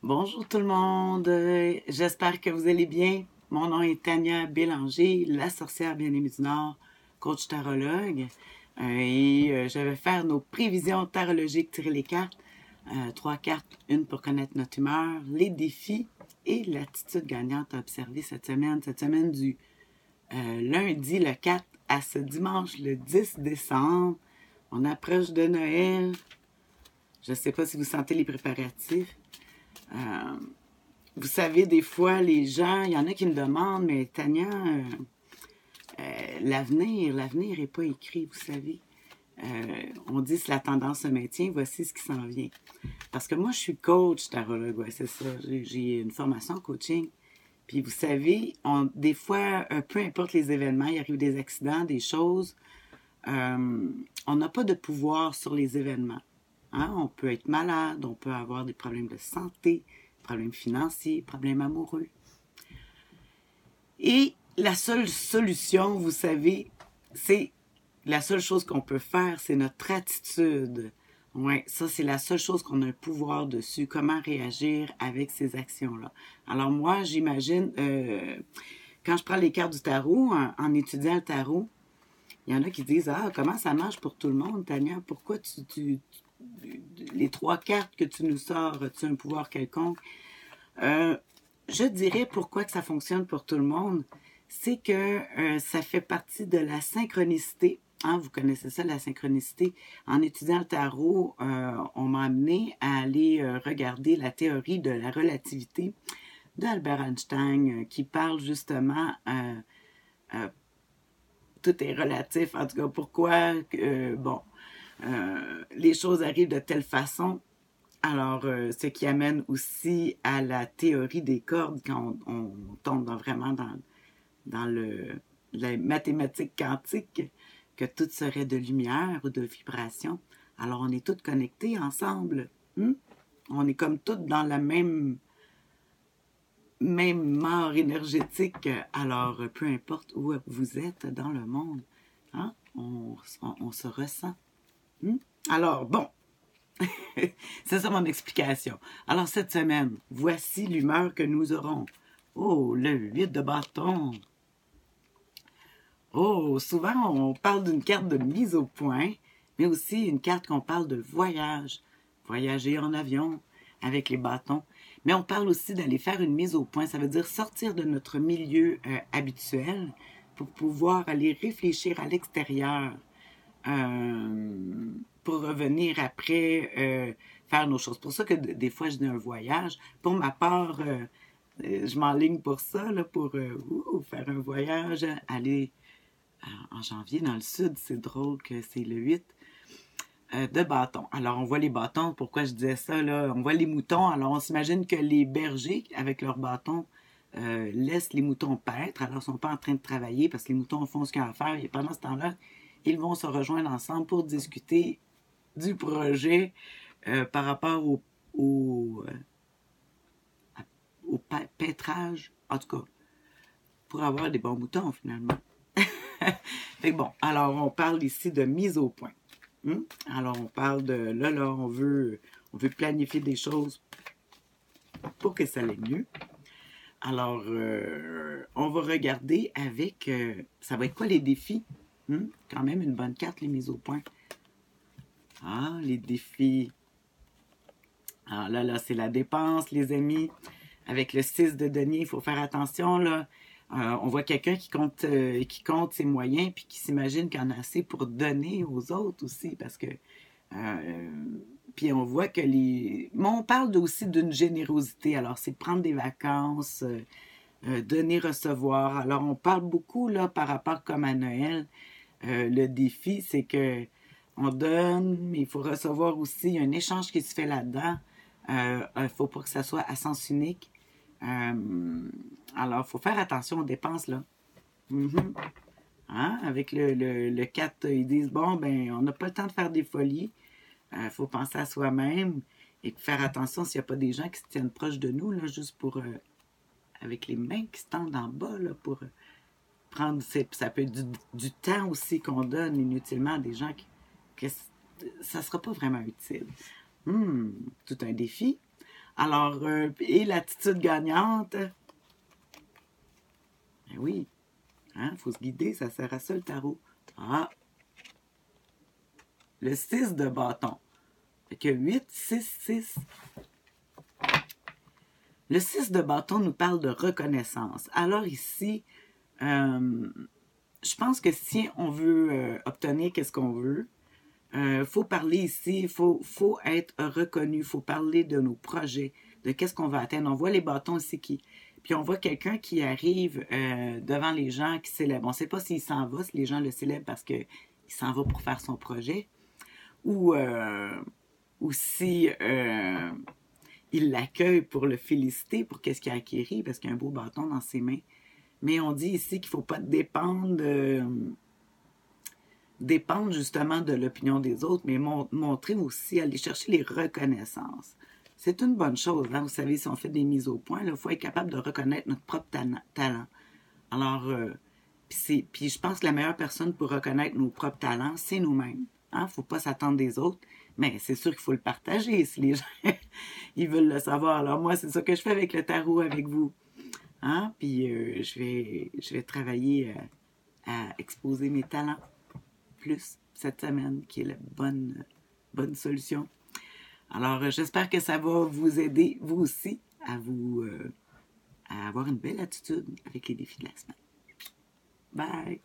Bonjour tout le monde, j'espère que vous allez bien. Mon nom est Tania Bélanger, la sorcière bien-aimée du Nord, coach tarologue. Je vais faire nos prévisions tarologiques, tirer les cartes. Trois cartes, une pour connaître notre humeur, les défis et l'attitude gagnante à observer cette semaine. Cette semaine du lundi le 4 à ce dimanche le 10 décembre. On approche de Noël. Je ne sais pas si vous sentez les préparatifs. Vous savez, des fois, les gens, il y en a qui me demandent, mais Tania, l'avenir n'est pas écrit, vous savez. On dit si la tendance se maintient, voici ce qui s'en vient. Parce que moi, je suis coach tarologue, ouais, c'est ça. J'ai une formation en coaching. Puis vous savez, des fois, peu importe les événements, il arrive des accidents, des choses, on n'a pas de pouvoir sur les événements. Hein? On peut être malade, on peut avoir des problèmes de santé, problèmes financiers, problèmes amoureux. Et la seule solution, vous savez, c'est la seule chose qu'on peut faire, c'est notre attitude. Ouais, ça, c'est la seule chose qu'on a un pouvoir dessus, comment réagir avec ces actions-là. Alors moi, j'imagine, quand je prends les cartes du tarot, en étudiant le tarot, il y en a qui disent « Ah, comment ça marche pour tout le monde, Tania? Pourquoi les trois cartes que tu nous sors, as-tu un pouvoir quelconque? » Je dirais pourquoi que ça fonctionne pour tout le monde. C'est que ça fait partie de la synchronicité. Hein, vous connaissez ça, la synchronicité. En étudiant le tarot, on m'a amené à aller regarder la théorie de la relativité d'Albert Einstein, qui parle justement tout est relatif. En tout cas, pourquoi les choses arrivent de telle façon. Alors, ce qui amène aussi à la théorie des cordes quand on tombe vraiment dans la mathématique quantique, que tout serait de lumière ou de vibration. Alors, on est tous connectés ensemble. On est comme tous dans la même mort énergétique. Alors, peu importe où vous êtes dans le monde, hein, on se ressent. Alors, bon, c'est ça mon explication. Alors, cette semaine, voici l'humeur que nous aurons. Oh, le 8 de bâton. Oh, souvent, on parle d'une carte de mise au point, mais aussi une carte qu'on parle de voyage. Voyager en avion avec les bâtons. Mais on parle aussi d'aller faire une mise au point. Ça veut dire sortir de notre milieu habituel pour pouvoir aller réfléchir à l'extérieur. Pour revenir après faire nos choses. C'est pour ça que des fois, je dis un voyage. Pour ma part, je m'enligne pour ça, là, pour faire un voyage, aller en janvier dans le sud. C'est drôle que c'est le 8 de bâtons. Alors, on voit les bâtons. Pourquoi je disais ça, là? On voit les moutons. Alors, on s'imagine que les bergers, avec leurs bâtons, laissent les moutons paître. Alors, ils ne sont pas en train de travailler parce que les moutons font ce qu'ils ont à faire. Et pendant ce temps-là, ils vont se rejoindre ensemble pour discuter du projet par rapport au paîtrage, en tout cas, pour avoir des bons moutons, finalement. Fait que bon, alors on parle ici de mise au point. Alors on parle de, là, on veut planifier des choses pour que ça aille mieux. Alors, on va regarder avec, ça va être quoi les défis? Quand même une bonne carte, les mises au point. Ah, les défis. Ah, là, c'est la dépense, les amis. Avec le 6 de denier, il faut faire attention, là. On voit quelqu'un qui compte ses moyens puis qui s'imagine qu'il en a assez pour donner aux autres aussi, parce que... puis on voit que les... Mais on parle aussi d'une générosité. Alors, c'est prendre des vacances, donner, recevoir. Alors, on parle beaucoup, là, par rapport comme à Noël. Le défi, c'est que on donne, mais il faut recevoir aussi. Il y a un échange qui se fait là-dedans. Il ne faut pas que ça soit à sens unique. Alors, il faut faire attention aux dépenses, là. Hein? Avec le 4, ils disent, bon, ben, on n'a pas le temps de faire des folies. Il faut penser à soi-même et faire attention s'il n'y a pas des gens qui se tiennent proches de nous, là, juste pour... avec les mains qui se tendent en bas, là, pour prendre... Ça peut être du temps aussi qu'on donne inutilement à des gens que ça ne sera pas vraiment utile. Tout un défi. Alors, et l'attitude gagnante? Ben oui, hein, faut se guider, ça sert à ça le tarot. Ah, le 6 de bâton. Fait que 8, 6, 6. Le 6 de bâton nous parle de reconnaissance. Alors ici, je pense que si on veut obtenir qu'est-ce qu'on veut, faut parler ici, faut être reconnu, faut parler de nos projets, de qu'est-ce qu'on va atteindre. On voit les bâtons ici puis on voit quelqu'un qui arrive devant les gens, qui célèbre. On ne sait pas s'il s'en va, si les gens le célèbrent parce qu'il s'en va pour faire son projet, ou si il l'accueille pour le féliciter pour qu'est-ce qu'il a acquéri, parce qu'il a un beau bâton dans ses mains. Mais on dit ici qu'il ne faut pas dépendre justement de l'opinion des autres, mais montrer aussi, aller chercher les reconnaissances. C'est une bonne chose, hein? Vous savez, si on fait des mises au point, il faut être capable de reconnaître notre propre talent. Alors, puis je pense que la meilleure personne pour reconnaître nos propres talents, c'est nous-mêmes. Il ne faut pas s'attendre des autres, mais c'est sûr qu'il faut le partager si les gens ils veulent le savoir. Alors moi, c'est ça que je fais avec le tarot avec vous. Hein? Puis je vais travailler à exposer mes talents plus cette semaine, qui est la bonne solution. Alors, j'espère que ça va vous aider, vous aussi, à avoir une belle attitude avec les défis de la semaine. Bye!